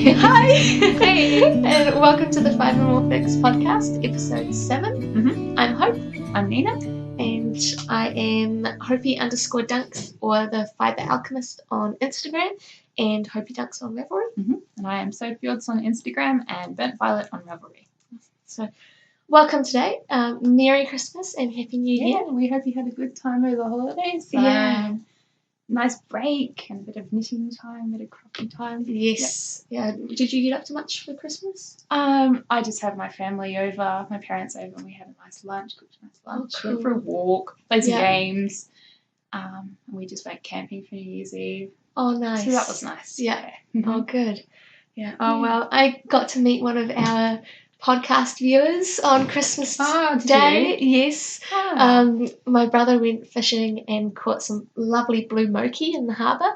Hi! Hey! And welcome to the Fibre Morphics Podcast, episode 7. I'm Hope. I'm Nina. And I am Hopey_Dunks, or the Fibre Alchemist on Instagram, and Hopey Dunks on Ravelry. And I am Soapfields on Instagram and Burnt Violet on Ravelry. So, welcome today. Merry Christmas and Happy New Year. We hope you had a good time over the holidays. Yeah. Nice break and a bit of knitting time, a bit of crochet time. Yes. Yeah. Did you get up to much for Christmas? I just had my family over, my parents over, and we had a nice lunch, cooked a nice lunch, cool. went for a walk, played some games, and we just went camping for New Year's Eve. Oh, nice. So that was nice. Yeah. Oh, good. Yeah. Oh, well, I got to meet one of our podcast viewers on Christmas Day. Yes. My brother went fishing and caught some lovely blue moki in the harbour,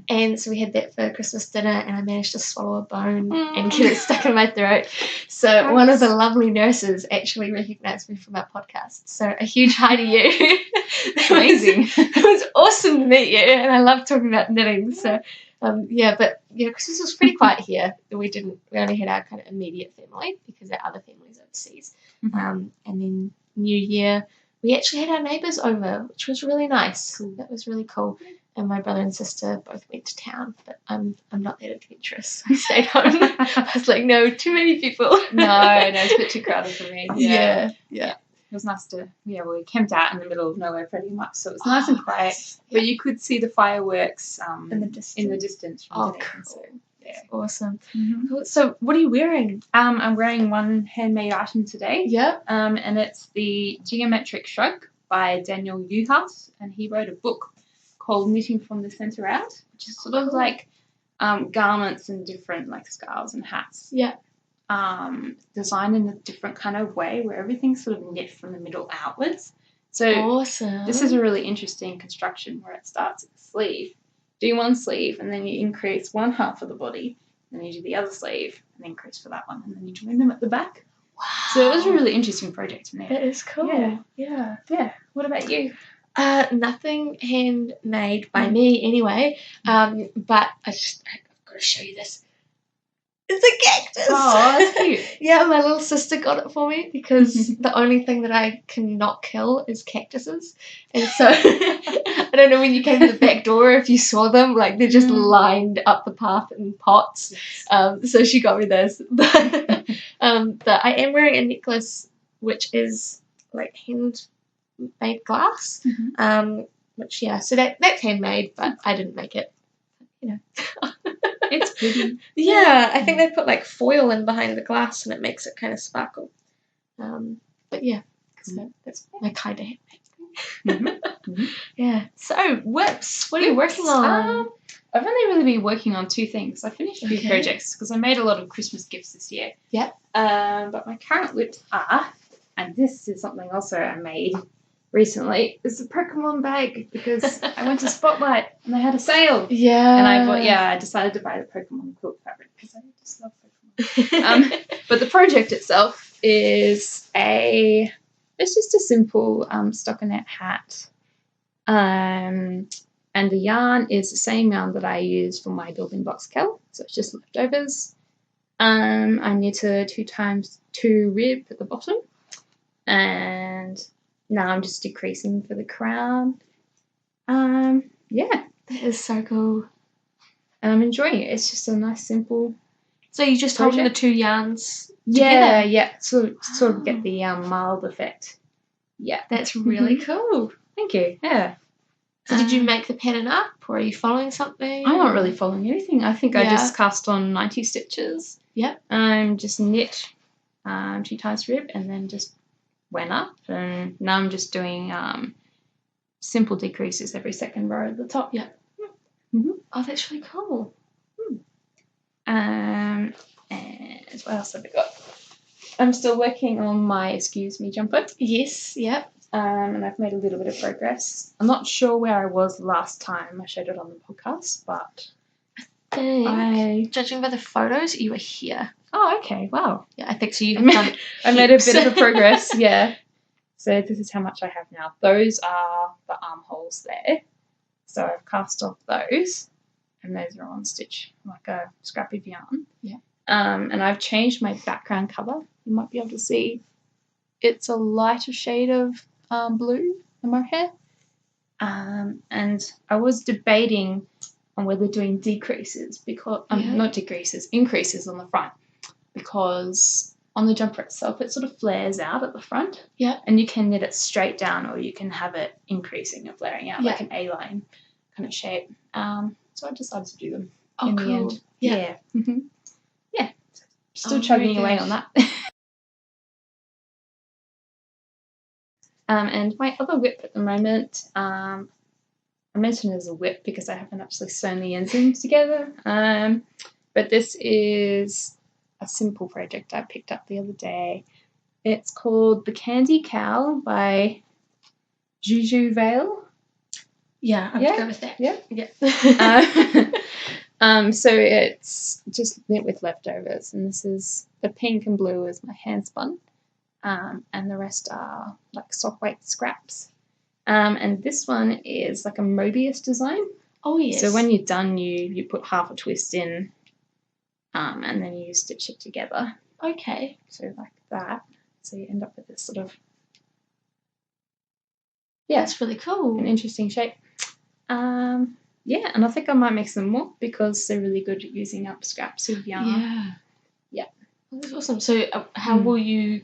and so we had that for Christmas dinner, and I managed to swallow a bone and get it stuck in my throat. So one of the lovely nurses actually recognised me from our podcast. So a huge hi to you. Amazing. It was awesome to meet you, and I love talking about knitting. So Christmas was pretty quiet here. We only had our kind of immediate family because our other family's overseas. And then New Year, we actually had our neighbours over, which was really nice. That was really cool. And my brother and sister both went to town, but I'm not that adventurous. I stayed home. I was like, no, too many people. No, it's a bit too crowded for me. Yeah. It was nice we camped out in the middle of nowhere pretty much, so it was nice and quiet. But you could see the fireworks in the distance from Dunedin. Cool. So, That's awesome. Cool. So what are you wearing? I'm wearing one handmade item today. Yeah. And it's the Geometric Shrug by Daniel Newhouse, and he wrote a book called Knitting from the Centre Out, which is sort of like garments and different like scarves and hats. Yeah. Designed in a different kind of way where everything's sort of knit from the middle outwards. So awesome. This is a really interesting construction where it starts at the sleeve. Do one sleeve and then you increase one half of the body, then you do the other sleeve and increase for that one, and then you join them at the back. Wow. So it was a really interesting project. That is cool. Yeah. What about you? Nothing handmade by me anyway. But I've got to show you this. It's a cactus. Oh, that's cute. Yeah, my little sister got it for me because the only thing that I cannot kill is cactuses. And so I don't know when you came to the back door if you saw them, like they're just lined up the path in pots. So she got me this. But I am wearing a necklace which is like handmade glass. So that's handmade, but I didn't make it. It's pretty. Yeah, I think they put like foil in behind the glass and it makes it kind of sparkle. But yeah, so that's my kind of handmade thing. Yeah. So, whips, what are you working on? I've only really been working on two things. I finished a few projects because I made a lot of Christmas gifts this year. Yeah. But my current whips are, and this is something also I made recently, is a Pokemon bag because I went to Spotlight and they had a sale. Yeah. And I decided to buy the Pokemon quilt fabric because I just love Pokemon. But the project itself it's just a simple stockinette hat. And the yarn is the same yarn that I use for my building blocks kel, so it's just leftovers. I knitted 2x2 rib at the bottom, and now I'm just decreasing for the crown. That is so cool. And I'm enjoying it. It's just a nice, simple. So you just holding the two yarns together? Yeah. Sort of get the mild effect. Yeah. That's really cool. Thank you. Yeah. So did you make the pattern up, or are you following something? I'm not really following anything. I think I just cast on 90 stitches. Yeah. Just knit 2x rib and then just went up, and now I'm just doing simple decreases every second row at the top. Yeah. Oh, that's really cool. And what else have I got? I'm still working on my Excuse Me jumper. Yes. Yep. And I've made a little bit of progress. I'm not sure where I was last time I showed it on the podcast, but judging by the photos, you were here. Oh, okay. Wow. Yeah, I think so. You have done I made a bit of a progress. Yeah. So this is how much I have now. Those are the armholes there. So I've cast off those. and those are on stitch like a scrap of yarn. Yeah. And I've changed my background colour. You might be able to see it's a lighter shade of blue in my hair. And I was debating on whether doing decreases because not decreases, increases on the front, because on the jumper itself it sort of flares out at the front. Yeah. And you can knit it straight down, or you can have it increasing and flaring out like an A-line kind of shape. So I decided to do them in the end. Yeah. Mm-hmm. Yeah. Still chugging away on that. And my other whip at the moment, I mentioned it as a whip because I haven't actually sewn the ends together. But this is a simple project I picked up the other day. It's called The Candy Cow by Juju Vale. Yeah, I'm good with that. Yeah. So it's just knit with leftovers, and this is the pink and blue is my hand spun, and the rest are like sock weight scraps. And this one is like a Mobius design. Oh yes. So when you're done, you put half a twist in, and then you stitch it together. Okay. So like that. So you end up with this sort of that's really cool. an interesting shape. And I think I might make some more because they're really good at using up scraps of yarn. Yeah. That's awesome. So how will you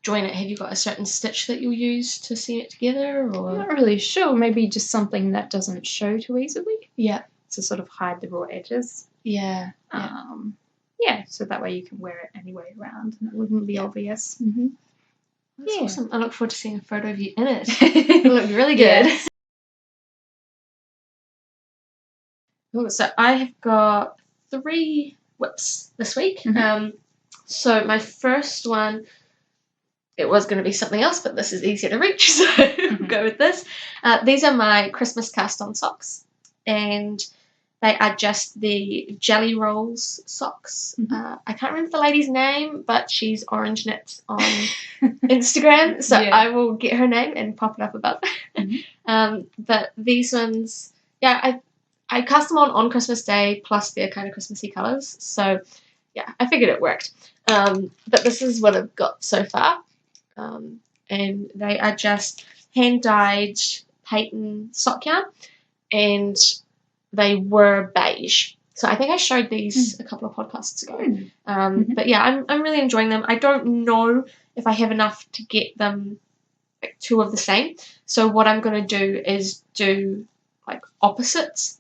join it? Have you got a certain stitch that you'll use to seam it together, or? I'm not really sure. Maybe just something that doesn't show too easily. Yeah. To sort of hide the raw edges. Yeah. So that way you can wear it any way around and it wouldn't be obvious. Mm-hmm. That's awesome. I look forward to seeing a photo of you in it. It'll look really good. Yeah. So I have got 3 whips this week. Mm-hmm. So my first one, it was going to be something else, but this is easier to reach, so we'll go with this. These are my Christmas cast-on socks, and they are just the Jelly Rolls socks. I can't remember the lady's name, but she's Orange Knits on Instagram, so I will get her name and pop it up above. But these ones, I cast them on Christmas Day, plus they're kind of Christmassy colours, so I figured it worked. But this is what I've got so far, and they are just hand-dyed Peyton sock yarn, and they were beige. So I think I showed these a couple of podcasts ago. But I'm really enjoying them. I don't know if I have enough to get them like 2 of the same. So what I'm going to do is do like opposites.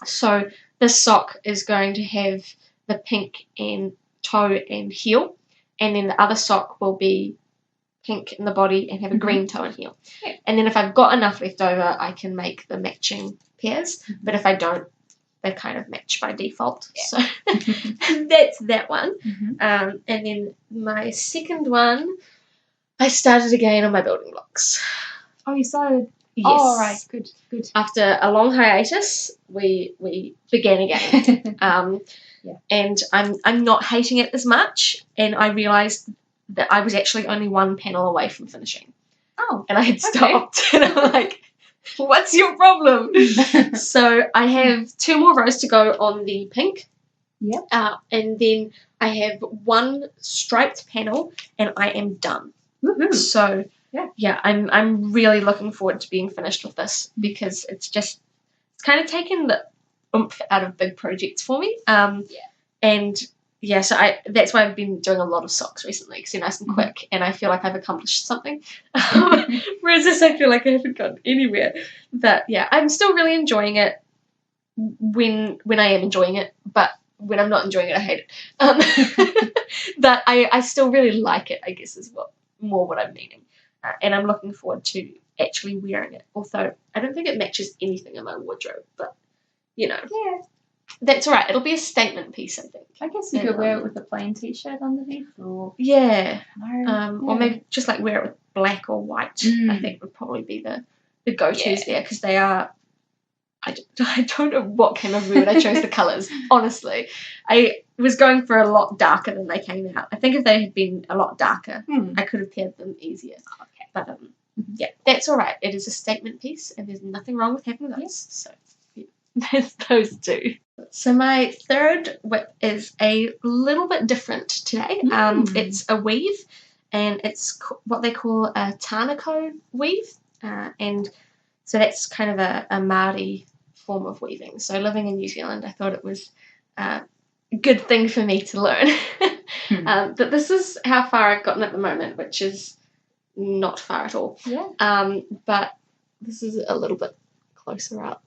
So this sock is going to have the pink and toe and heel, and then the other sock will be pink in the body and have a green toe and heel. And then if I've got enough left over, I can make the matching pairs. But if I don't, they kind of match by default. So that's that one. And then my second one, I started again on my building blocks. Oh, you started? Yes. Oh, right. Good. After a long hiatus, we began again. And I'm not hating it as much, and I realised that I was actually only 1 panel away from finishing. Oh. And I had stopped, and I'm like, what's your problem? So I have 2 more rows to go on the pink. And then I have 1 striped panel, and I am done. Woohoo. So I'm really looking forward to being finished with this, because it's kind of taken the oomph out of big projects for me. And so that's why I've been doing a lot of socks recently, because they're nice and quick, and I feel like I've accomplished something. Whereas this, I feel like I haven't gotten anywhere. But I'm still really enjoying it when I am enjoying it, but when I'm not enjoying it, I hate it. But I still really like it, I guess, is what I'm meaning. And I'm looking forward to actually wearing it. Although I don't think it matches anything in my wardrobe, but that's all right. It'll be a statement piece, I think. I guess you could wear it with a plain t-shirt underneath, or or maybe just like wear it with black or white. I think would probably be the go-tos there, because they are. I don't know what came over me when I chose the colours. Honestly, I was going for a lot darker than they came out. I think if they had been a lot darker, I could have paired them easier. But that's all right. It is a statement piece, and there's nothing wrong with having those. So there's those 2. So my third whip is a little bit different today. It's a weave, and it's what they call a Tānako weave, and so that's kind of a Māori form of weaving. So living in New Zealand, I thought it was a good thing for me to learn. But this is how far I've gotten at the moment, which is not far at all. Yeah. But this is a little bit closer up.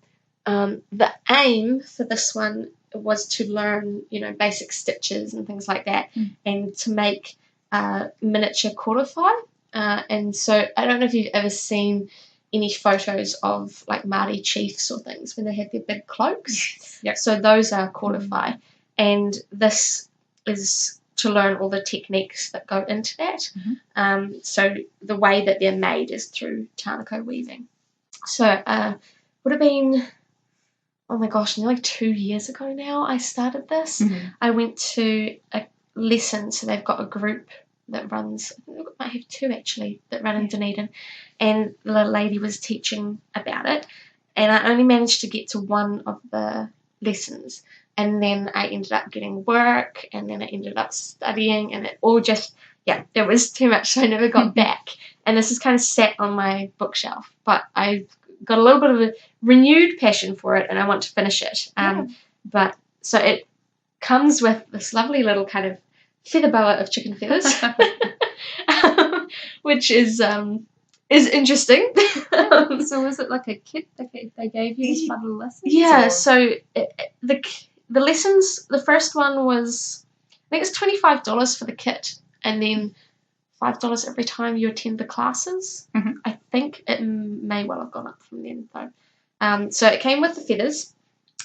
The aim for this one was to learn, basic stitches and things like that, and to make miniature cordify. And so I don't know if you've ever seen any photos of like Māori chiefs or things when they had their big cloaks. Yep. So those are cordify, and this is to learn all the techniques that go into that. So the way that they're made is through Tānako weaving. So would have been, oh my gosh, nearly 2 years ago now I started this. I went to a lesson, so they've got a group that runs, I think they might have two actually, that run in Dunedin, and the lady was teaching about it, and I only managed to get to one of the lessons, and then I ended up getting work, and then I ended up studying, and it all just, it was too much, so I never got back, and this is kind of sat on my bookshelf, but I got a little bit of a renewed passion for it, and I want to finish it. But so it comes with this lovely little kind of feather boa of chicken feathers, which is interesting. So was it like a kit that they gave you as part of the lessons? Yeah. Or? So the lessons, the first one was, I think it's $25 for the kit, and then $5 every time you attend the classes. I think it may well have gone up from then though. So it came with the feathers,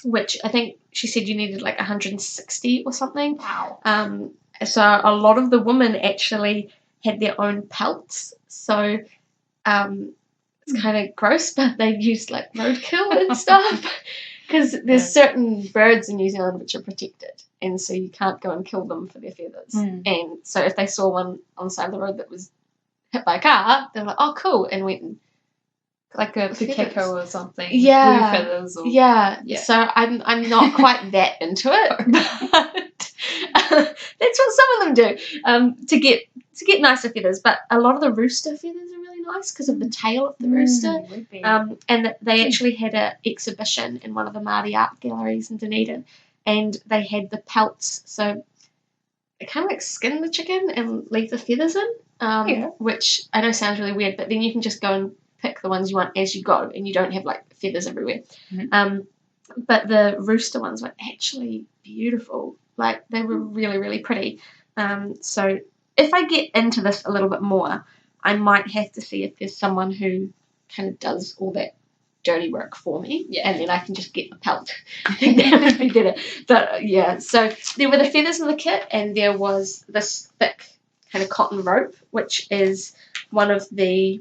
which I think she said you needed like 160 or something. Wow. So a lot of the women actually had their own pelts. So it's kind of gross, but they used like roadkill and stuff. Because there's certain birds in New Zealand which are protected, and so you can't go and kill them for their feathers. And so if they saw one on the side of the road that was hit by a car, they were like, oh, cool, and went and like a keko or something. Yeah. Blue feathers. Or... Yeah. So I'm not quite that into it, but that's what some of them do to get nicer feathers. But a lot of the rooster feathers are really nice because of the tail of the rooster. And they actually had an exhibition in one of the Māori art galleries in Dunedin, and they had the pelts. So they kind of like skin the chicken and leave the feathers in, which I know sounds really weird, but then you can just go and pick the ones you want as you go, and you don't have like feathers everywhere. But the rooster ones were actually beautiful. Like they were really, really pretty. So if I get into this a little bit more, I might have to see if there's someone who kind of does all that dirty work for me, and then I can just get the pelt. I think that would be better. But so there were the feathers in the kit, and there was this thick kind of cotton rope, which is one of the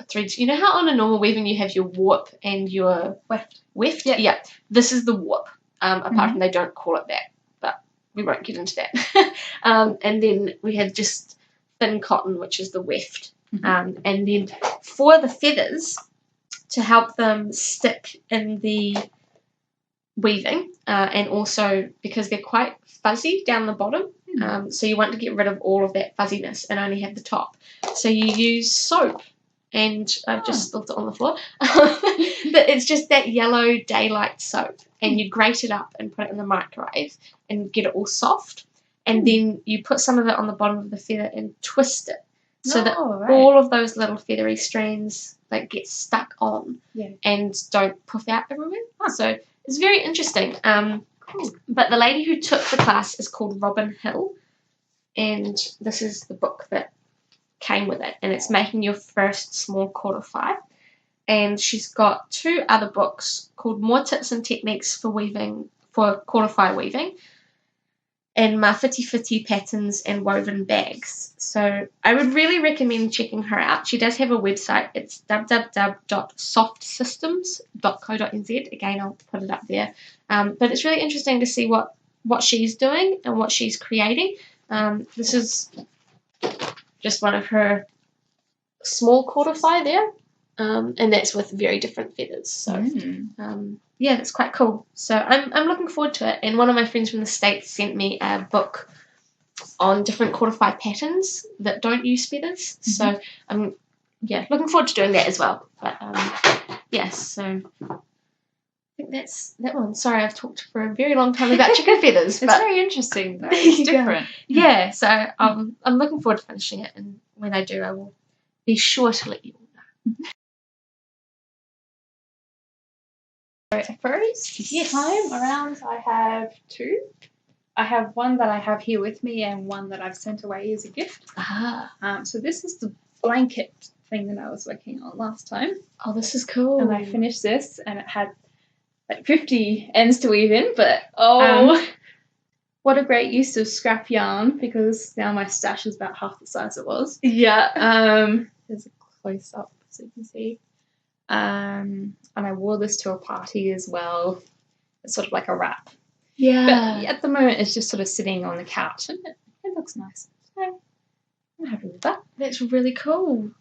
threads. You know how on a normal weaving you have your warp and your weft? Yeah. This is the warp. Apart from they don't call it that, but we won't get into that. And then we have just thin cotton, which is the weft. And then for the feathers, to help them stick in the weaving, and also because they're quite fuzzy down the bottom, so you want to get rid of all of that fuzziness and only have the top. So you use soap, and I've just spilt it on the floor. But it's just that yellow daylight soap, and you grate it up and put it in the microwave and get it all soft. And then you put some of it on the bottom of the feather and twist it. So that all of those little feathery strands like get stuck on and don't puff out everywhere. So it's very interesting. Cool. But the lady who took the class is called Robin Hill, and this is the book that came with it, and it's Making Your First Small Cordify. And she's got two other books called More Tips and Techniques for Cordify Weaving, and Mawhiti Whiti Patterns and Woven Bags. So I would really recommend checking her out. She does have a website. It's www.softsystems.co.nz. Again, I'll put it up there. But it's really interesting to see what she's doing and what she's creating. This is just one of her small cordify there. and that's with very different feathers. So yeah, that's quite cool. So I'm looking forward to it. And one of my friends from the States sent me a book on different quarter-5 patterns that don't use feathers. So I'm looking forward to doing that as well. But so I think that's that one. Sorry, I've talked for a very long time about chicken feathers. It's very interesting though. It's different. Yeah, so I'm looking forward to finishing it, and when I do, I will be sure to let you all know. First time around, I have 2. I have one that I have here with me and one that I've sent away as a gift. So this is the blanket thing that I was working on last time. Oh, this is cool. And I finished this, and it had like 50 ends to weave in, but what a great use of scrap yarn, because now my stash is about half the size it was. Yeah. There's a close up so you can see. And I wore this to a party as well. It's sort of like a wrap. Yeah. But at the moment, it's just sort of sitting on the couch, and it looks nice. So I'm happy with that. That's really cool.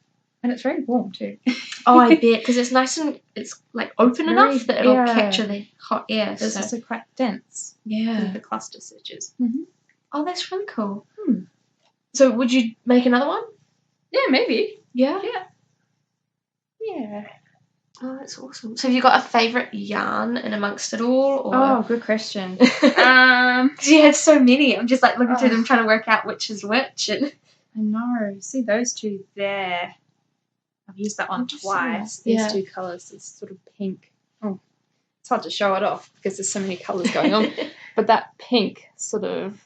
And it's very warm too. Oh, I bet, because it's nice and it's like open enough that it'll capture the hot air. It's also quite dense. Yeah. With the cluster stitches. Oh, that's really cool. So would you make another one? Yeah, maybe. Yeah? Yeah. Oh, that's awesome. So have you got a favourite yarn in amongst it all? Or? Oh, good question. Because you had so many. I'm just like looking through them trying to work out which is which. And I know. See those 2 there? I've used that one twice. These 2 colours. It's sort of pink. Oh, it's hard to show it off because there's so many colours going on. But that pink sort of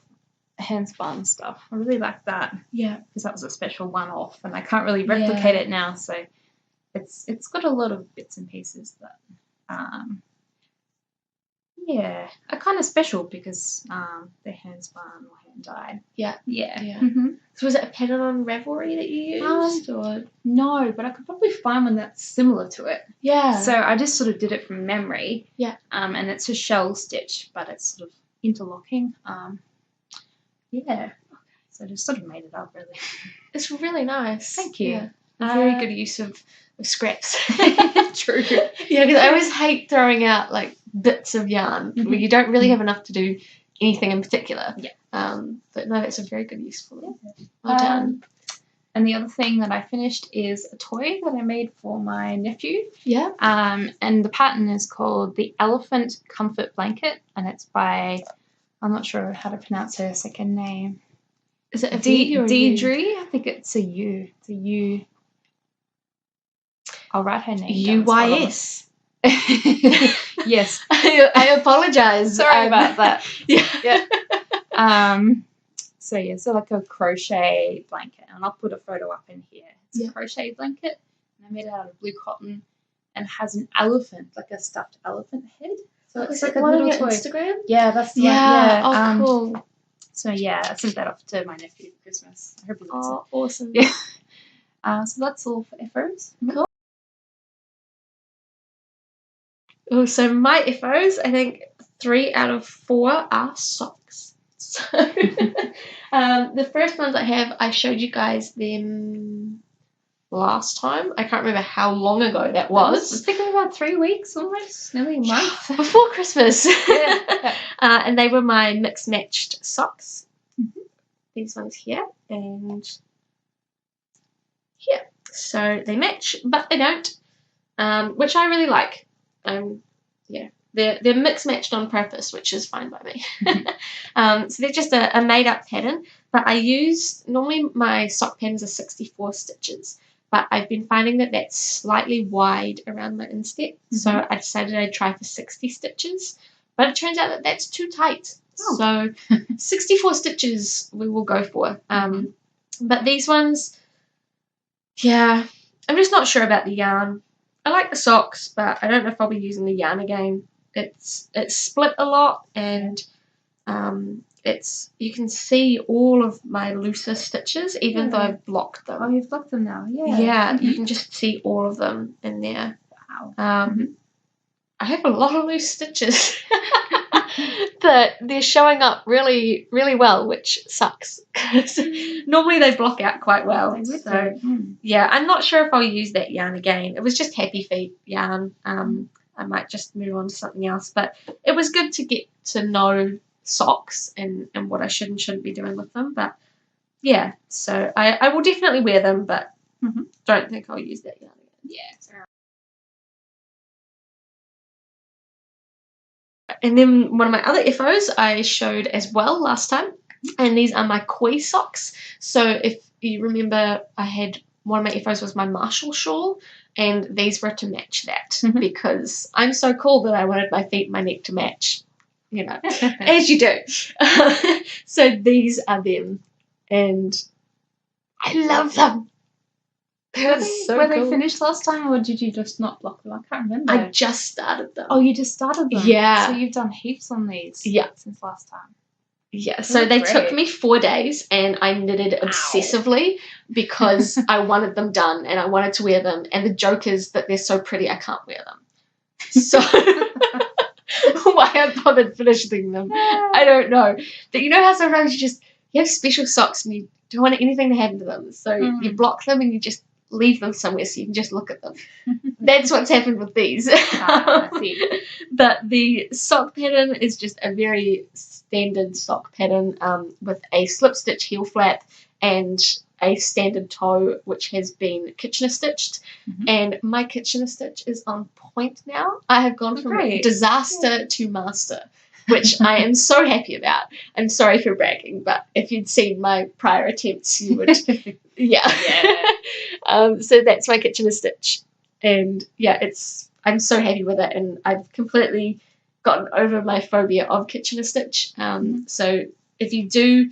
hand-spun stuff, I really like that. Yeah. Because that was a special one-off, and I can't really replicate it now, so it's got a lot of bits and pieces that are kind of special because they're hand-spun or hand-dyed. Yeah. So was it a pattern on Ravelry that you used? Or? No, but I could probably find one that's similar to it. Yeah. So I just sort of did it from memory. Yeah. And it's a shell stitch, but it's sort of interlocking. So I just sort of made it up, really. It's really nice. Thank you. Yeah. Very good use of scraps. True. Yeah, because I always hate throwing out like bits of yarn where you don't really have enough to do anything in particular. Yeah. But no, that's a very good use for them. Well done. And the other thing that I finished is a toy that I made for my nephew. Yeah. And the pattern is called the Elephant Comfort Blanket, and it's by, I'm not sure how to pronounce her second name. Is it a D or a U? Embroidery? I think it's a U. It's a U. I'll write her name. UYS. Yes. I apologise. Sorry about that. Yeah. So like a crochet blanket, and I'll put a photo up in here. It's a crochet blanket, and I made it out of blue cotton, and has an elephant, like a stuffed elephant head. So it's like a little toy. Instagram? Yeah, that's the one. Yeah. Oh, cool. So yeah, I sent that off to my nephew for Christmas. I hope he likes it. Awesome. Yeah. So that's all for FOs. Cool. Oh, so my FOs, I think 3 out of 4 are socks. So the first ones I have, I showed you guys them last time. I can't remember how long ago that was. I was thinking about 3 weeks almost, nearly a month. Before Christmas. Yeah. And they were my mixed matched socks. These ones here and here. So they match, but they don't, which I really like. They're mixed matched on purpose, which is fine by me. So they're just a made up pattern, but I used, normally my sock patterns are 64 stitches, but I've been finding that that's slightly wide around my instep, so I decided I'd try for 60 stitches, but it turns out that that's too tight. So 64 stitches we will go for. But these ones, I'm just not sure about the yarn. I like the socks, but I don't know if I'll be using the yarn again. It's split a lot, and you can see all of my looser stitches, even though I've blocked them. Oh, you've blocked them now, Yeah, you can just see all of them in there. Wow. I have a lot of loose stitches. that they're showing up really, really well, which sucks because normally they block out quite well. So yeah, I'm not sure if I'll use that yarn again. It was just happy feet yarn. I might just move on to something else, but it was good to get to know socks and what I should and shouldn't be doing with them. But yeah, so I will definitely wear them, but don't think I'll use that yarn again. Yeah. And then one of my other FOs I showed as well last time, and these are my koi socks. So if you remember, I had one of my FOs was my Marshall shawl, and these were to match that because I'm so cool that I wanted my feet and my neck to match, you know, as you do. So these are them, and I love them. Were they finished last time, or did you just not block them? I can't remember. I just started them. Oh, you just started them? Yeah. So you've done heaps on these since last time. Yeah, so they took me 4 days, and I knitted obsessively because I wanted them done and I wanted to wear them, and the joke is that they're so pretty I can't wear them. So why I bothered finishing them, I don't know. But you know how sometimes you have special socks and you don't want anything to happen to them, so you block them and you just leave them somewhere so you can just look at them. That's what's happened with these. I see. But the sock pattern is just a very standard sock pattern with a slip stitch heel flap and a standard toe which has been Kitchener stitched, and my Kitchener stitch is on point now. I have gone from disaster to master, which I am so happy about. I'm sorry for bragging, but if you'd seen my prior attempts, you would. So that's my Kitchener stitch, and I'm so happy with it, and I've completely gotten over my phobia of Kitchener stitch. So if you do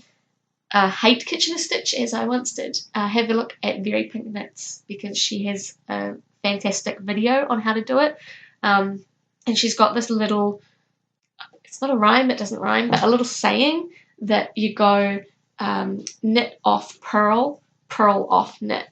hate Kitchener stitch, as I once did, have a look at Very Pink Knits, because she has a fantastic video on how to do it, and she's got this little, it's not a rhyme, it doesn't rhyme, but a little saying that you go knit off purl, purl off knit,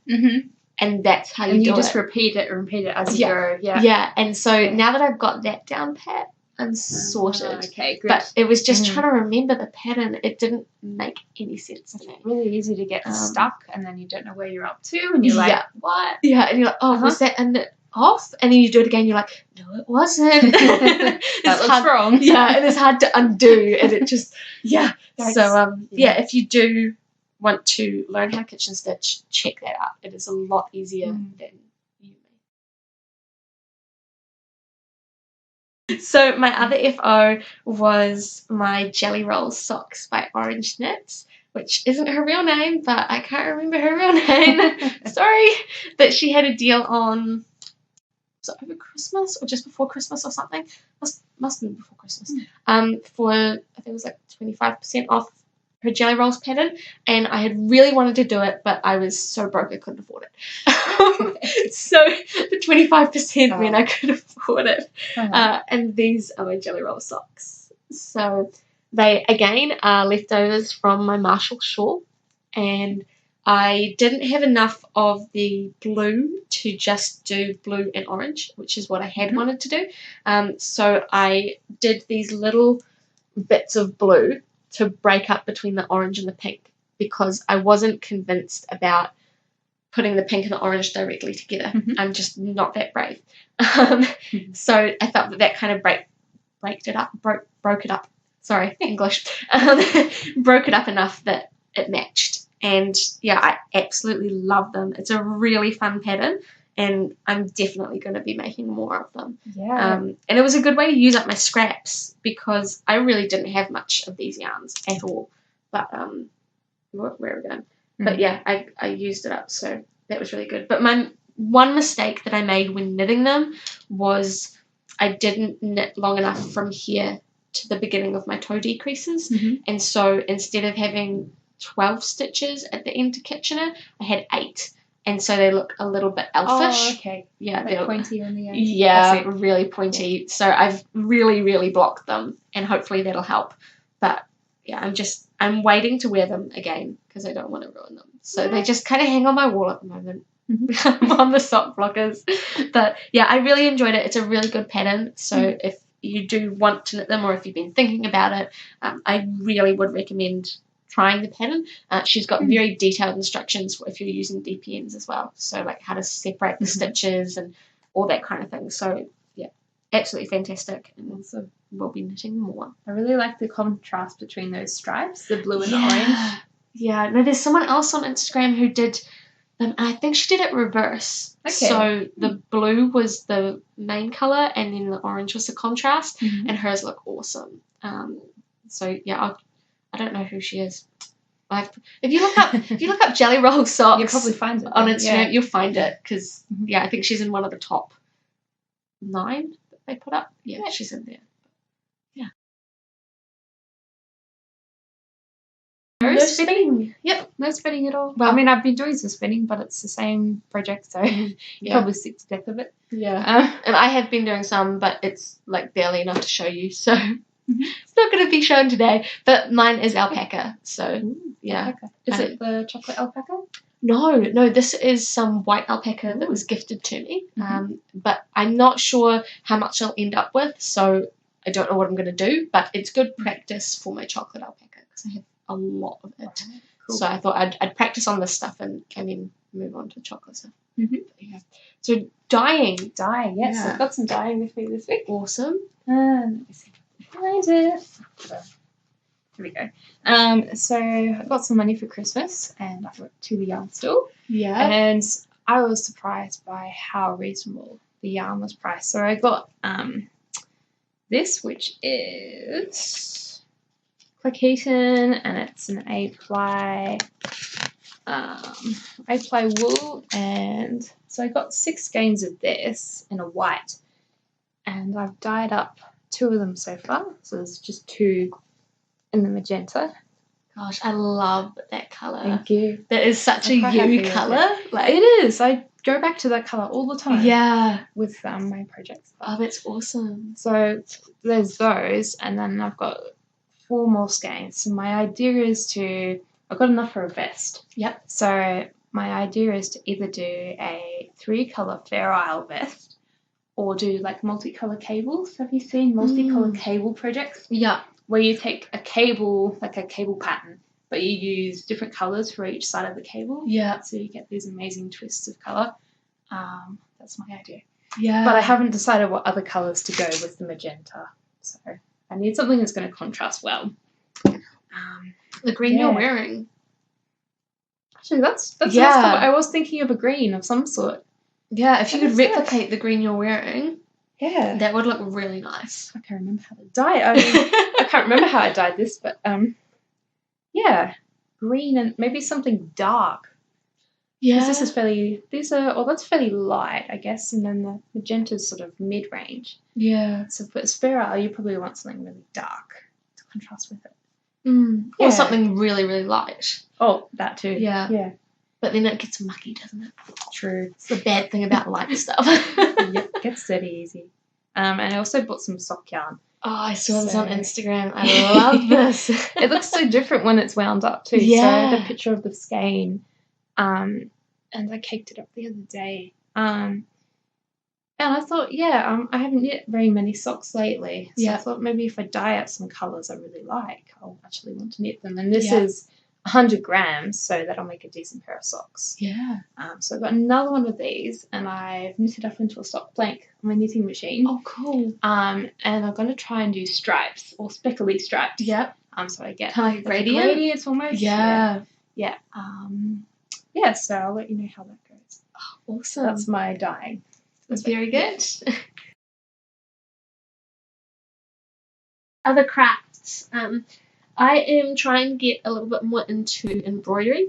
and that's how you do it. And you just repeat it as you go. Yeah, and so now that I've got that down pat, I'm sorted. Okay, good. But it was just trying to remember the pattern. It didn't make any sense to me. It's really easy to get stuck, and then you don't know where you're up to, and you're like, what? Yeah, and you're like, oh, was that a knit off? And then you do it again, you're like, no, it wasn't. That looks wrong. Yeah, and it's hard to undo, and it just, So, if you do want to learn how to Kitchen stitch, check that out. It is a lot easier than you may. So my other FO was my Jelly Roll socks by Orange Knits, which isn't her real name, but I can't remember her real name. Sorry. But she had a deal on, was it over Christmas or just before Christmas or something? Must have been before Christmas. For, I think it was like 25% off her Jelly Rolls pattern, and I had really wanted to do it, but I was so broke I couldn't afford it. So the 25% meant I could afford it. And these are my Jelly Roll socks. So they, again, are leftovers from my Marshall shawl, and I didn't have enough of the blue to just do blue and orange, which is what I had wanted to do. So I did these little bits of blue to break up between the orange and the pink, because I wasn't convinced about putting the pink and the orange directly together. I'm just not that brave. So I felt that kind of broke it up. Sorry, English. Broke it up enough that it matched. And yeah, I absolutely love them. It's a really fun pattern, and I'm definitely going to be making more of them. And it was a good way to use up my scraps, because I really didn't have much of these yarns at all. But where are we going? But yeah, I used it up, so that was really good. But my one mistake that I made when knitting them was I didn't knit long enough from here to the beginning of my toe decreases, and so instead of having 12 stitches at the end to Kitchener, I had 8, and so they look a little bit elfish. Oh, okay. Yeah, they're pointy on the end. Yeah, really pointy. So I've really blocked them, and hopefully that'll help. But yeah, I'm waiting to wear them again because I don't want to ruin them. So they just kind of hang on my wall at the moment. I'm on the sock blockers. But yeah, I really enjoyed it. It's a really good pattern. So if you do want to knit them or if you've been thinking about it, I really would recommend trying the pattern. She's got very detailed instructions if you're using DPNs as well, so like how to separate the stitches and all that kind of thing. So yeah, absolutely fantastic, and also we'll be knitting more. I really like the contrast between those stripes, the blue and the orange. Yeah, no, there's someone else on Instagram who did them, and I think she did it reverse. Okay. So the blue was the main colour and then the orange was the contrast, and hers look awesome. So yeah, I don't know who she is. If you look up Jelly Roll Socks, You'll probably find it on Instagram. You'll find it because I think she's in one of the top 9 that they put up. Yeah, she's in there. Yeah. No spinning. Yep, no spinning at all. Well, I mean, I've been doing some spinning, but it's the same project, so you probably sick to death of it. Yeah. And I have been doing some, but it's like barely enough to show you, so it's not going to be shown today. But mine is alpaca, so yeah. Alpaca. Is it the chocolate alpaca? No, this is some white alpaca that was gifted to me. But I'm not sure how much I'll end up with, so I don't know what I'm going to do. But it's good practice for my chocolate alpaca because I have a lot of it. Right. Cool. So I thought I'd practice on this stuff and then move on to chocolate stuff. Yeah. So dyeing. Dyeing, yes. Yeah. I've got some dyeing with me this week. Awesome. Let me see. Find it. Here we go. So I got some money for Christmas and I went to the yarn store. Yeah. And I was surprised by how reasonable the yarn was priced. So I got this, which is Clocaton, and it's an 8-ply wool, and so I got 6 skeins of this in a white, and I've dyed up 2 of them so far. So there's just 2 in the magenta. Gosh, I love that colour. Thank you. That is such a you colour. Like, it is. I go back to that colour all the time. Yeah. With my projects. Oh, that's awesome. So there's those, and then I've got 4 more skeins. So my idea is I've got enough for a vest. Yep. So my idea is to either do a 3-colour Fair Isle vest or do like multicolour cables. Have you seen multicolour cable projects? Yeah. Where you take a cable, like a cable pattern, but you use different colours for each side of the cable. Yeah. So you get these amazing twists of colour. That's my idea. Yeah. But I haven't decided what other colours to go with the magenta. So I need something that's going to contrast well. The green you're wearing. Actually, that's nice. I was thinking of a green of some sort. Yeah, if you could replicate the green you're wearing, that would look really nice. I can't remember how to dye it. I mean, I can't remember how I dyed this, but green and maybe something dark. Yeah. Because that's fairly light, I guess, and then the magenta's sort of mid-range. Yeah. So for Sphero, you probably want something really dark to contrast with it. Or something really, really light. Oh, that too. Yeah. Yeah. But then it gets mucky, doesn't it? True. It's the bad thing about light stuff. Yep, it gets dirty easy. And I also bought some sock yarn. Oh, I saw this on Instagram. I love this. It looks so different when it's wound up too. Yeah. So I have a picture of the skein. And I caked it up the other day. And I thought, I haven't knit very many socks lately. So I thought maybe if I dye out some colours I really like, I'll actually want to knit them. And this is 100 grams, so that'll make a decent pair of socks. Yeah. So I've got another one of these, and I've knitted up into a sock blank on my knitting machine. Oh, cool. And I'm going to try and do stripes, or speckly stripes. Yep. So I get kind of like gradient? Gradients almost. Yeah. Yeah. So I'll let you know how that goes. Oh, awesome. That's my dyeing. That's very good. Other crafts. I am trying to get a little bit more into embroidery.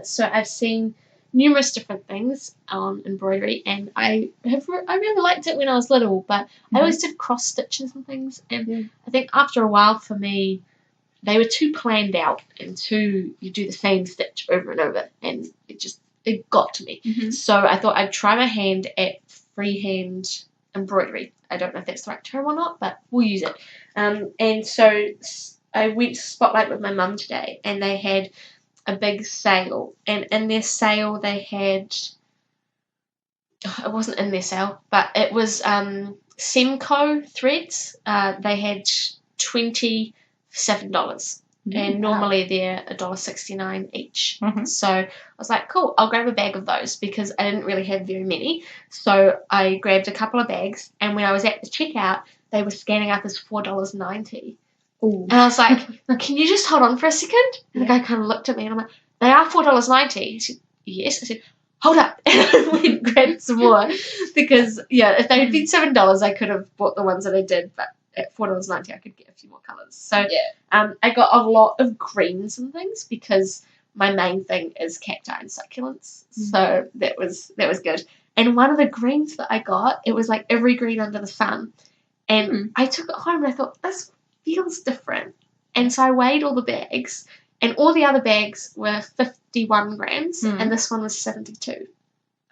So I've seen numerous different things on embroidery, and I really liked it when I was little, but I always did cross stitches and things, and I think after a while for me, they were too planned out and you do the same stitch over and over, and it got to me. So I thought I'd try my hand at freehand embroidery. I don't know if that's the right term or not, but we'll use it. And so I went to Spotlight with my mum today, and they had a big sale, and in their sale they had, it wasn't in their sale, but it was Semco threads. They had $27. And normally they're $1.69 each. So I was like, cool, I'll grab a bag of those because I didn't really have very many. So I grabbed a couple of bags, and when I was at the checkout, they were scanning up as $4.90. And I was like, can you just hold on for a second? And the guy kind of looked at me, and I'm like, they are $4.90. He said, yes. I said, hold up. And I went and grabbed some more because, if they had been $7, I could have bought the ones that I did, but at $4.90 I could get a few more colours. So I got a lot of greens and things because my main thing is cacti and succulents. So that was good. And one of the greens that I got, it was like every green under the sun. And I took it home and I thought, this feels different. And so I weighed all the bags, and all the other bags were 51 grams and this one was 72.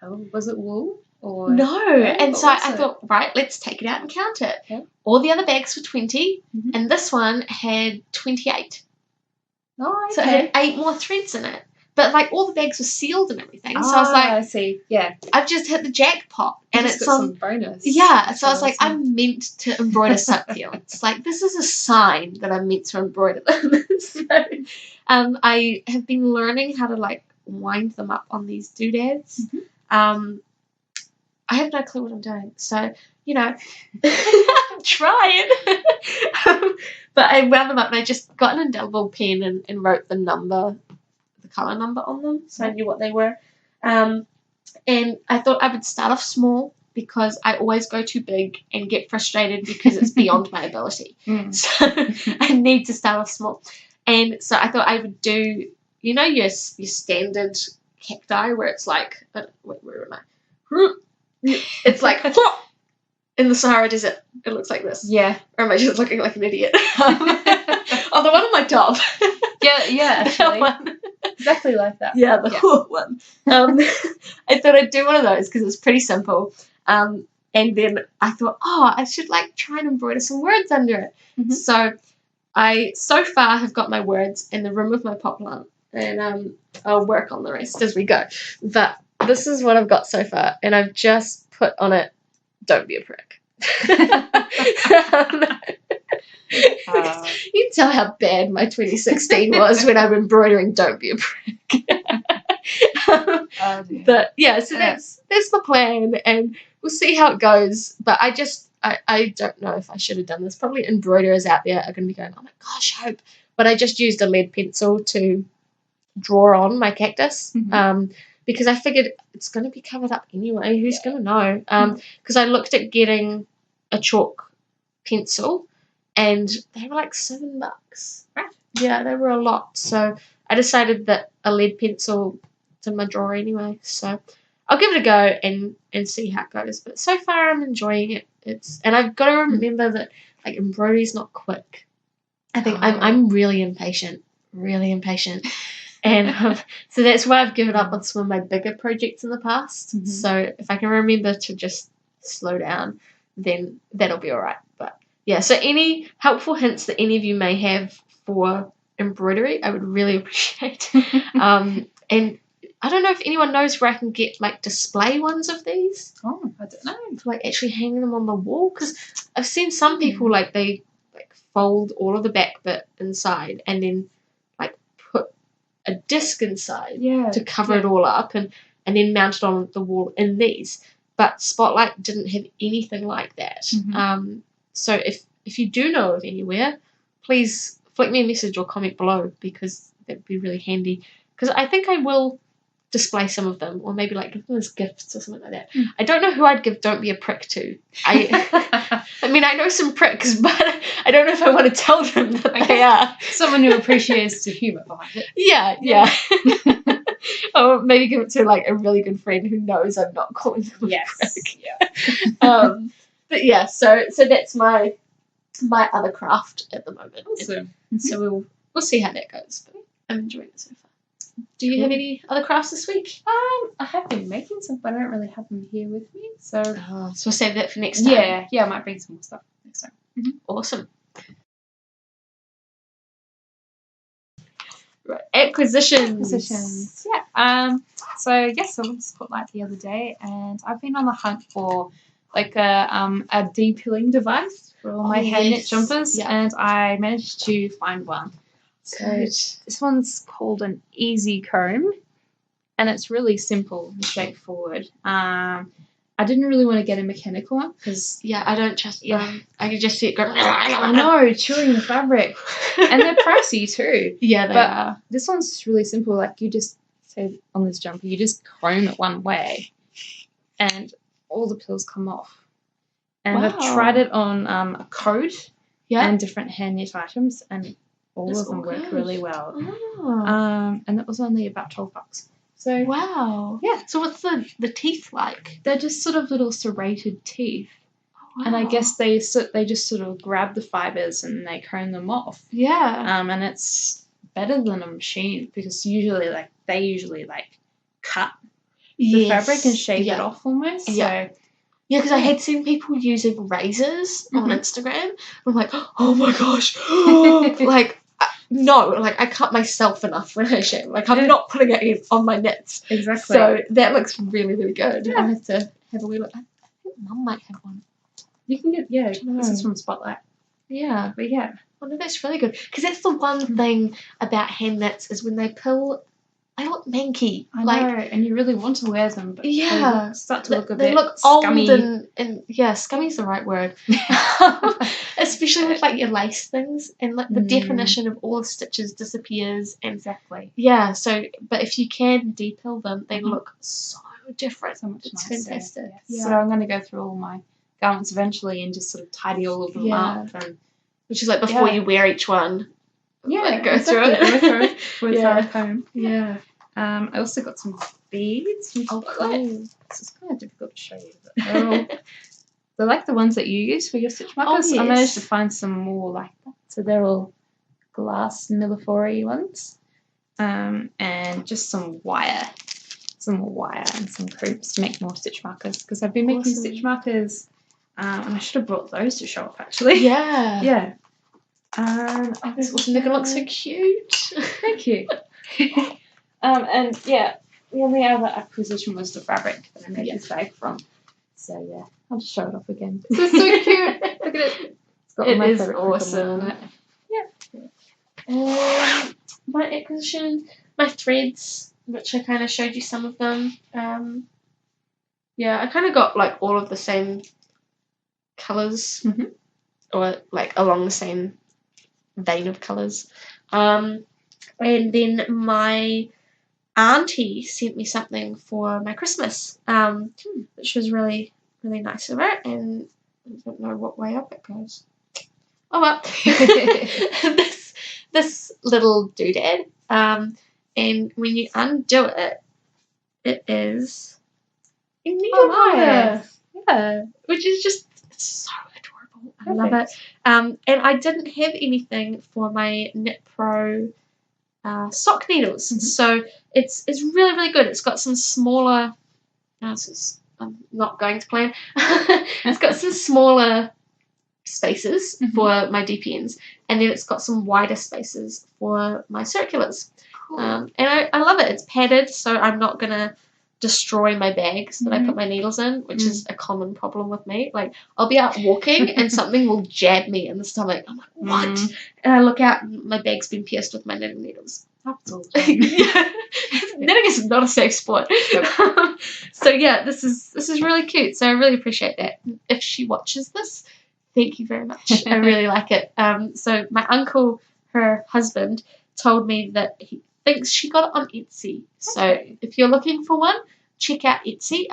Oh, was it wool? Or no. And so I thought, right, let's take it out and count it. Okay. All the other bags were 20 and this one had 28. Oh, okay. So it had 8 more threads in it. But like all the bags were sealed and everything. So I was like, I see. Yeah. I've just hit the jackpot. And it's some bonus. Yeah. So I was like, I'm meant to embroider succulents. Like this is a sign that I'm meant to embroider them. So I have been learning how to like wind them up on these doodads. I have no clue what I'm doing, so, I'm trying. But I wound them up and I just got an indelible pen and wrote the colour number on them, so I knew what they were. And I thought I would start off small because I always go too big and get frustrated because it's beyond my ability. So I need to start off small. And so I thought I would do, your standard cacti where it's like, where am I? It's like in the Sahara Desert. It looks like this. Yeah. Or am I just looking like an idiot? Oh, the one on my top. Yeah, actually. One. Exactly like that. Yeah, the whole one. I thought I'd do one of those because it's pretty simple. And then I thought, I should like try and embroider some words under it. So I so far have got my words in the rim of my pot plant, and I'll work on the rest as we go. But this is what I've got so far, and I've just put on it, don't be a prick. You can tell how bad my 2016 was when I'm embroidering don't be a prick. But yeah, so that's the plan, and we'll see how it goes. But I don't know if I should have done this. Probably embroiderers out there are going to be going, oh my gosh, Hope. But I just used a lead pencil to draw on my cactus. Because I figured it's going to be covered up anyway. Who's going to know? Because I looked at getting a chalk pencil, and they were like $7. Right. Yeah, they were a lot. So I decided that a lead pencil is in my drawer anyway. So I'll give it a go and see how it goes. But so far I'm enjoying it. And I've got to remember that like embroidery is not quick. I think I'm really impatient. And so that's why I've given up on some of my bigger projects in the past. So if I can remember to just slow down, then that'll be all right. But yeah, so any helpful hints that any of you may have for embroidery, I would really appreciate. And I don't know if anyone knows where I can get like display ones of these. Oh, I don't know. For, like actually hanging them on the wall, because I've seen some people like they like fold all of the back bit inside and then like put a disc inside to cover it all up and then mount it on the wall in these. But Spotlight didn't have anything like that. So if you do know of anywhere, please flick me a message or comment below, because that'd be really handy. Because I think I will display some of them, or maybe like give them as gifts or something like that. I don't know who I'd give Don't Be a Prick to. I mean, I know some pricks, but I don't know if I want to tell them that they are. Someone who appreciates the humour behind it. Yeah. Or maybe give it to like a really good friend who knows I'm not calling them a prick. Yeah. But yeah, so that's my other craft at the moment. Awesome. So we'll see how that goes. But I'm enjoying it so far. Do you have any other crafts this week? I have been making some, but I don't really have them here with me. So we'll save that for next time. Yeah, I might bring some more stuff next time. Awesome. Right, acquisitions. Yeah. So I went to Spotlight the other day, and I've been on the hunt for like a de-pilling device for all my hand knit jumpers, and I managed to find one. So this one's called an Easy Comb, and it's really simple and straightforward. I didn't really want to get a mechanical one because I don't trust them. I can just see it go. I know, chewing the fabric, and they're pricey too. Yeah, they are. This one's really simple. Like you just say on this jumper, you just comb it one way, and all the pills come off. And I've tried it on a coat and different hand knit items, and all of them work really well. Oh. And it was only about $12. So wow. Yeah. So what's the teeth like? They're just sort of little serrated teeth. Oh, wow. And I guess they just sort of grab the fibers and they comb them off. Yeah. And it's better than a machine because they usually cut the fabric and shave it off almost. Yeah. So, yeah, because I had seen people using razors on Instagram. I'm like, oh my gosh. No, I cut myself enough when I shave. I'm not putting it on my knits. Exactly. So that looks really, really good. Yeah. I have to have a wee look. I think Mum might have one. You can get, this is from Spotlight. Yeah. But yeah. Oh no, that's really good. Because that's the one thing about hand knits is when they pill, they look manky. I know, and you really want to wear them, but they start to look a bit scummy. Old and scummy's the right word. Especially with your lace things and the definition of all the stitches disappears. And exactly. Yeah, so, but if you can de-pill them, they look so different. So much it's nicer. fantastic. Yeah. So I'm going to go through all my garments eventually and just sort of tidy all of them up. And which is before you wear each one. Yeah, go through it. With our comb. Yeah. I also got some beads from Spotlight. Cool. This is kind of difficult to show you, but they're like the ones that you use for your stitch markers. Oh, yes. I managed to find some more like that. So they're all glass millefori ones, and just some wire and some crimps to make more stitch markers because I've been making stitch markers, and I should have brought those to show off actually. Yeah. Yeah. This is going to look so cute. Thank you. And yeah, the only other acquisition was the fabric that I made this bag from. So yeah, I'll just show it off again. This is so cute. Look at it. It's got It is awesome. Yeah. My acquisition, my threads, which I kind of showed you some of them. I kind of got all of the same colours, or along the same vein of colours. And then my auntie sent me something for my Christmas, which was really, really nice of her, and I don't know what way up it goes. Oh well. this little doodad, and when you undo it, it is a needle binder. Yeah, which is just so adorable. I love it. And I didn't have anything for my Knit Pro sock needles, so it's really, really good. It's got some smaller. I'm not going to plan. It's got some smaller spaces for my DPNs, and then it's got some wider spaces for my circulars. Cool. And I love it. It's padded, so I'm not gonna destroy my bags that I put my needles in, which is a common problem with me. I'll be out walking and something will jab me in the stomach. I'm like, what? And I look out and my bag's been pierced with my knitting needles. That's all. Knitting is not a safe sport. So yeah, this is really cute. So I really appreciate that. If she watches this, thank you very much. I really like it. So my uncle, her husband, told me that he thinks she got it on Etsy. So if you're looking for one, check out Etsy.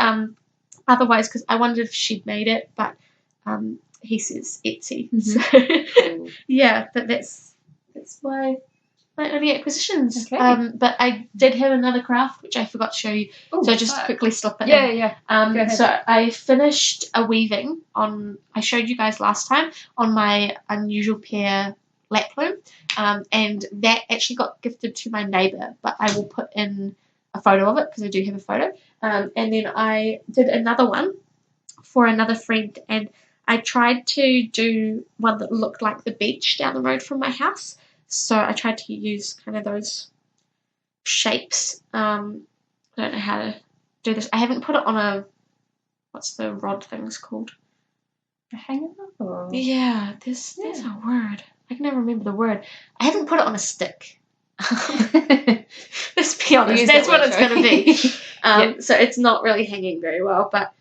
Otherwise, because I wondered if she'd made it, but he says Etsy. So yeah, that's my only acquisitions. But I did have another craft which I forgot to show you. So I just quickly slip it in. Yeah. So I finished a weaving on, I showed you guys last time, on my Unusual Pair lap loom. And that actually got gifted to my neighbour, but I will put in a photo of it because I do have a photo. And then I did another one for another friend, and I tried to do one that looked like the beach down the road from my house. So I tried to use kind of those shapes. I don't know how to do this. I haven't put it on what's the rod things called? A hanger? Or... Yeah, there's a word. I can never remember the word. I haven't put it on a stick. Let's be honest, that's what it's going to be. So it's not really hanging very well, but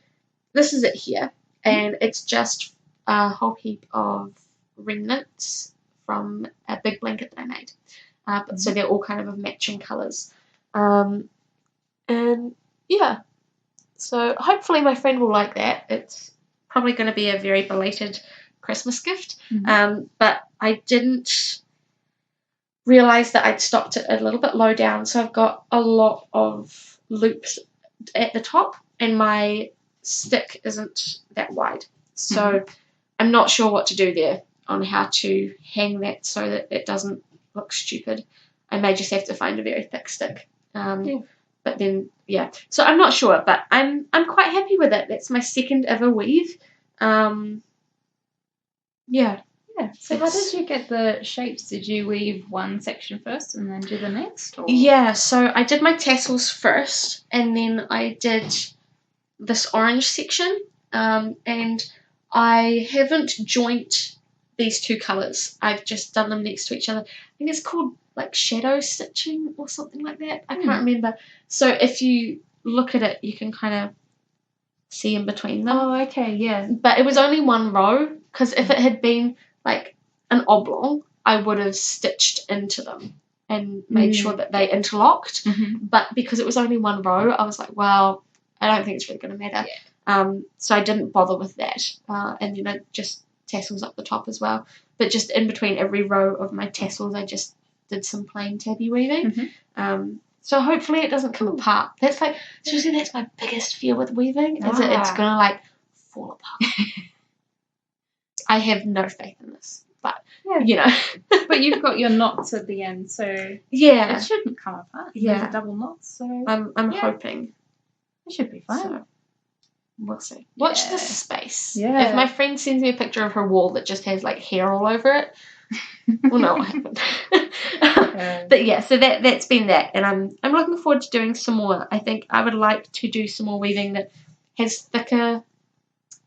this is it here, and it's just a whole heap of remnants from a big blanket that I made. So they're all kind of matching colours. And yeah, so hopefully my friend will like that. It's probably going to be a very belated Christmas gift. But I didn't realise that I'd stopped it a little bit low down, so I've got a lot of loops at the top, and my stick isn't that wide. So I'm not sure what to do there on how to hang that so that it doesn't look stupid. I may just have to find a very thick stick. But then, so I'm not sure, but I'm quite happy with it. That's my second ever weave. So how did you get the shapes? Did you weave one section first and then do the next? Or? Yeah, so I did my tassels first, and then I did this orange section, and I haven't joined these two colours. I've just done them next to each other. I think it's called like shadow stitching or something like that. I can't remember. So if you look at it, you can kind of see in between them. Oh, okay, yeah. But it was only one row, because if it had been like an oblong, I would have stitched into them and made sure that they interlocked. But because it was only one row, I was like, well, I don't think it's really going to matter. So I didn't bother with that. And just tassels up the top as well. But just in between every row of my tassels, I just did some plain tabby weaving. So hopefully it doesn't come apart. That's my biggest fear with weaving, is that it's going to like fall apart. I have no faith in this, but But you've got your knots at the end, so it shouldn't come apart. Yeah, the double knots. So I'm hoping it should be fine. So we'll see. Watch this space. Yeah. If my friend sends me a picture of her wall that just has like hair all over it, we'll know what happened. But yeah, so that's been that, and I'm looking forward to doing some more. I think I would like to do some more weaving that has thicker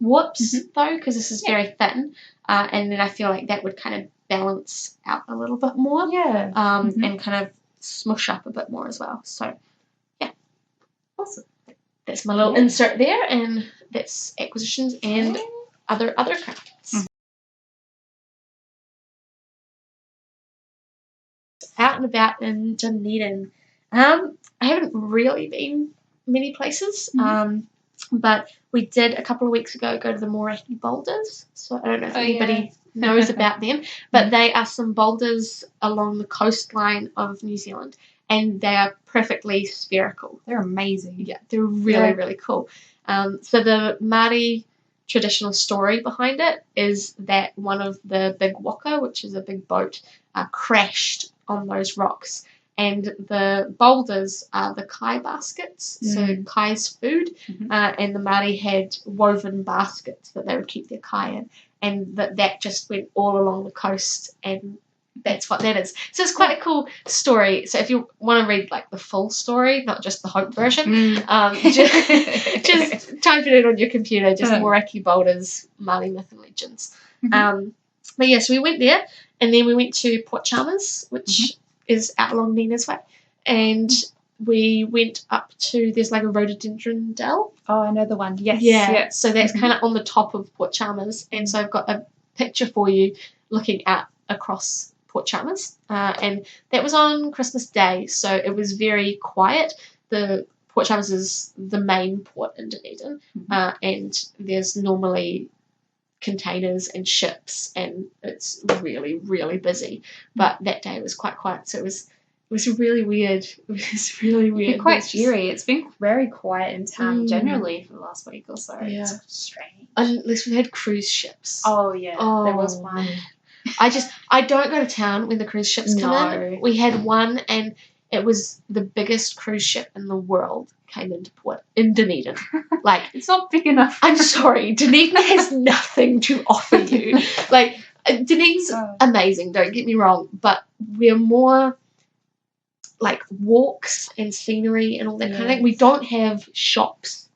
warps though, because this is very thin, and then I feel like that would kind of balance out a little bit more, and kind of smush up a bit more as well. So yeah, awesome. That's my little insert there, and that's acquisitions and other crafts. Out and about in Dunedin. I haven't really been many places, but we did a couple of weeks ago go to the Moraki boulders. So I don't know if anybody knows about them, but they are some boulders along the coastline of New Zealand, and they are perfectly spherical. They're amazing. Yeah, they're really, really cool. So the Māori traditional story behind it is that one of the big waka, which is a big boat, crashed on those rocks, and the boulders are the kai baskets, so kai's food, and the Māori had woven baskets that they would keep their kai in, and that just went all along the coast, and that's what that is. So it's quite a cool story. So if you want to read like the full story, not just the Hope version, just type it in on your computer, just Moraki Boulders, Māori Myth and Legends. But yeah, so we went there, and then we went to Port Chalmers, which is out along Nina's Way, and we went up to, there's like a rhododendron dell. Oh, I know the one. Yes. Yeah. So that's kind of on the top of Port Chalmers, and so I've got a picture for you looking out across Port Chalmers, and that was on Christmas Day, so it was very quiet. The Port Chalmers is the main port in Dunedin, and there's normally containers and ships, and it's really, really busy. But that day it was quite quiet, so it was really weird. It was really weird. It's quite eerie. It's been very quiet in town generally for the last week or so. Yeah. It's strange. Unless we had cruise ships. Oh yeah, there was one. Man. I don't go to town when the cruise ships come in. We had one, and it was the biggest cruise ship in the world came into port in Dunedin. Like, it's not big enough. I'm sorry, Dunedin has nothing to offer you. Like, Dunedin's amazing, don't get me wrong, but we're more like walks and scenery and all that kind of thing. We don't have shops.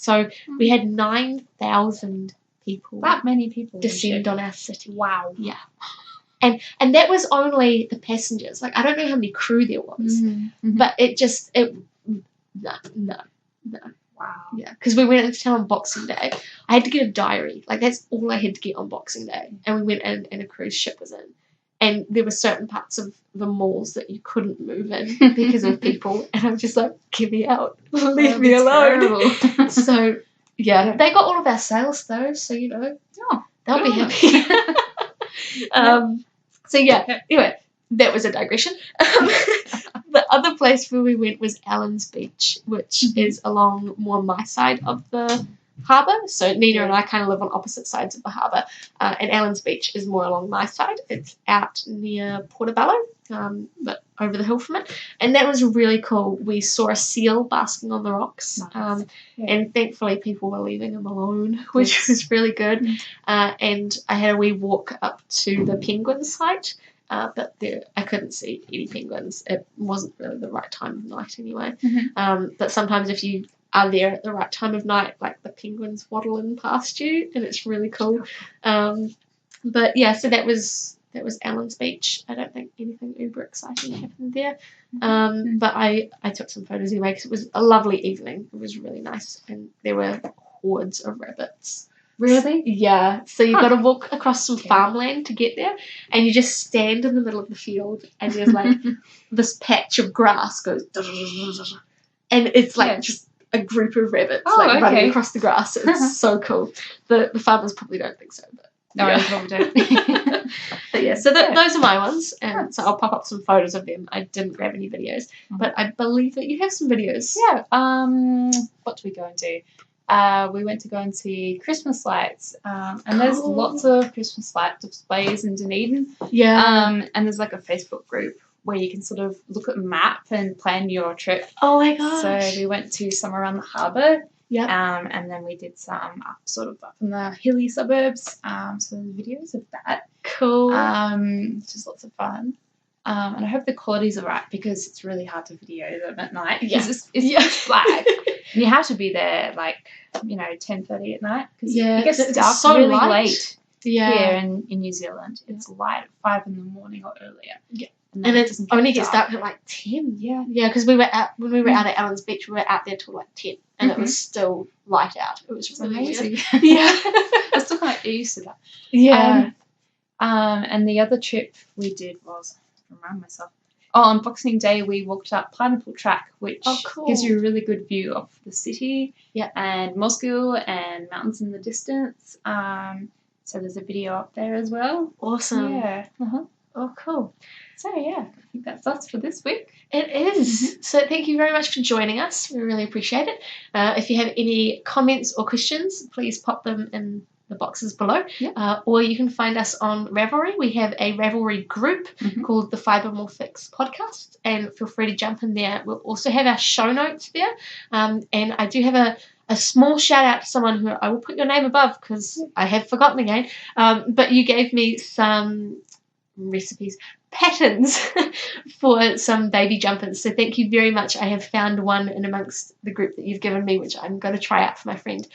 So we had 9,000 people That many people descend on our city. Wow. Yeah. And that was only the passengers. Like, I don't know how many crew there was, but no. Wow. Yeah, because we went into town on Boxing Day. I had to get a diary. Like, that's all I had to get on Boxing Day. And we went in and a cruise ship was in. And there were certain parts of the malls that you couldn't move in because of people. And I'm just like, get me out. Leave me alone. So, yeah, they got all of our sales, though. So, you know, they'll be happy. So, yeah, anyway, that was a digression. The other place where we went was Allen's Beach, which is along more my side of the harbour. So Nina and I kind of live on opposite sides of the harbour, and Allen's Beach is more along my side. It's out near Portobello, but over the hill from it. And that was really cool. We saw a seal basking on the rocks, and thankfully people were leaving him alone, which was really good. And I had a wee walk up to the penguin site. But I couldn't see any penguins. It wasn't really the right time of night anyway. But sometimes if you are there at the right time of night, like the penguins waddle in past you, and it's really cool. But yeah, so that was Allen's Beach. I don't think anything uber exciting happened there. But I took some photos anyway because it was a lovely evening. It was really nice, and there were hordes of rabbits. Really? Yeah. So you've got to walk across some farmland to get there, and you just stand in the middle of the field, and there's like this patch of grass goes, and it's like just a group of rabbits running across the grass. It's so cool. The farmers probably don't think so, but no, I probably don't. But yeah, so those are my ones, and so I'll pop up some photos of them. I didn't grab any videos, but I believe that you have some videos. Yeah. What do we go and do? We went to go and see Christmas lights, and there's lots of Christmas light displays in Dunedin. Yeah. And there's like a Facebook group where you can sort of look at the map and plan your trip. Oh my gosh. So we went to some around the harbour. Yeah. And then we did some up in the hilly suburbs. So there's videos of that. Cool. It's just lots of fun. And I hope the quality's all right because it's really hard to video them at night because it's pitch black. And you have to be there like, 10:30 at night because it gets dark so really light. late Yeah. here in New Zealand. It's light at 5 in the morning or earlier. Yeah. And it only gets dark at like 10. Yeah. Yeah, because when we were out at Allen's Beach, we were out there till like 10, and it was still light out. It was really amazing. Weird. Yeah. I still kind of get used to that. Yeah. And the other trip we did was, remind myself. On Boxing Day, we walked up Pineapple Track, which gives you a really good view of the city and Mosgiel and mountains in the distance. So there's a video up there as well. Awesome. Yeah. Oh, cool. So, yeah, I think that's us for this week. It is. So thank you very much for joining us. We really appreciate it. If you have any comments or questions, please pop them in the boxes below, or you can find us on Ravelry. We have a Ravelry group called the Fibre Morphics Podcast, and feel free to jump in there. We'll also have our show notes there, and I do have a small shout out to someone who I will put your name above because I have forgotten again, but you gave me some patterns for some baby jumpers, so thank you very much. I have found one in amongst the group that you've given me, which I'm going to try out for my friend,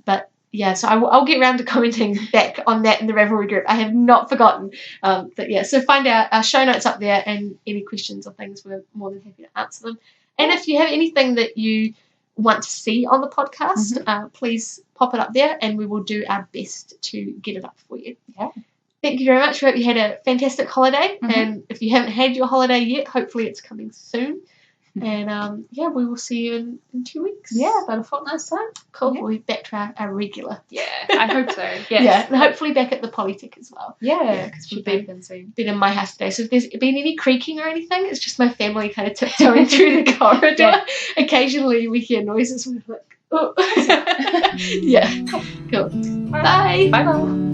but yeah, so I'll get around to commenting back on that in the Ravelry group. I have not forgotten. But yeah, so find our show notes up there, and any questions or things, we're more than happy to answer them. And if you have anything that you want to see on the podcast, please pop it up there, and we will do our best to get it up for you. Yeah. Thank you very much. We hope you had a fantastic holiday. And if you haven't had your holiday yet, hopefully it's coming soon. And we will see you in 2 weeks. Yeah, about a fortnight's time. Cool. Yeah. We'll be back to our regular. Yeah, I hope so. Yes. Yeah, and hopefully back at the Polytech as well. Yeah, because we've been in my house today. So if there's been any creaking or anything, it's just my family kind of tiptoeing through the corridor. Occasionally we hear noises and we're like, oh. Yeah. Cool. Bye. Bye-bye.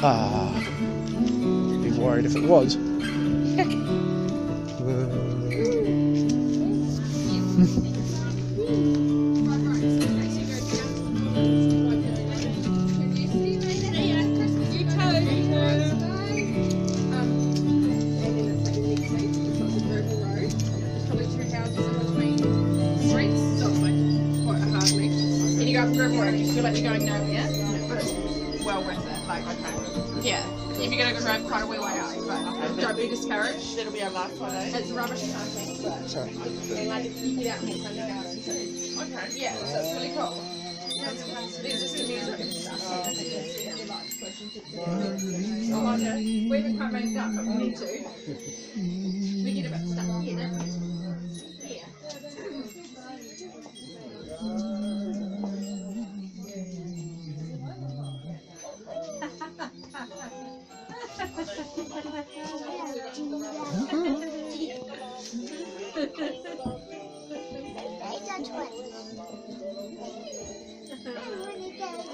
I'd be worried if it was. Well worth it. Like, okay. Yeah. If you're gonna drive quite a wee way out, but don't be discouraged. That'll be our last one, eh? It's rubbish parking, but Sorry. and like you get out and walk under garden too. Okay. Yeah, so it's really cool. There's just the music and stuff. So I think that's really like pushing to the oh, okay. We haven't quite made it up, but we need to. We get a bit stuck here, don't we? Yeah.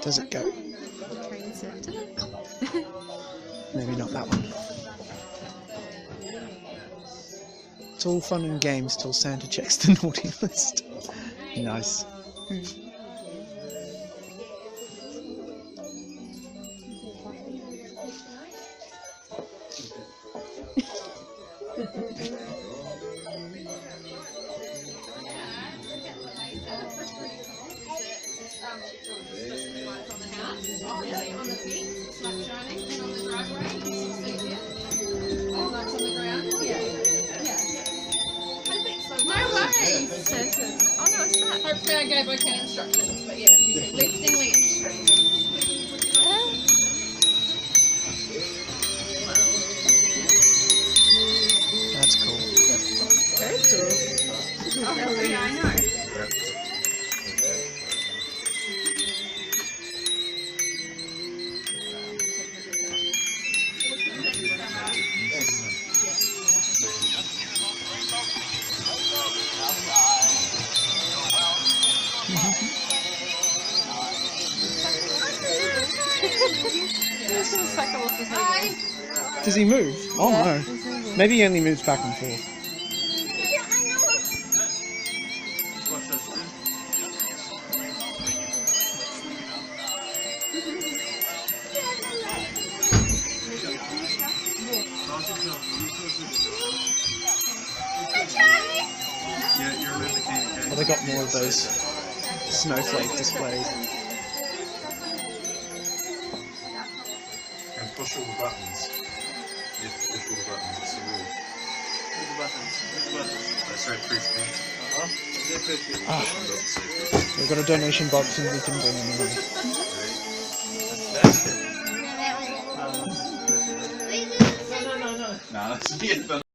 Does it go? Maybe not that one. It's all fun and games till Santa checks the naughty list. Nice. Hopefully I gave okay instructions, but yeah, you can definitely That's cool. Very cool. Oh, yeah, I know. Does he move? Oh no. Maybe he only moves back and forth. Well, they got more of those snowflake displays. And push all the buttons. You have to push all the buttons, it's a rule. That's right, free screen. We've got a donation box and we can bring them in. No, that's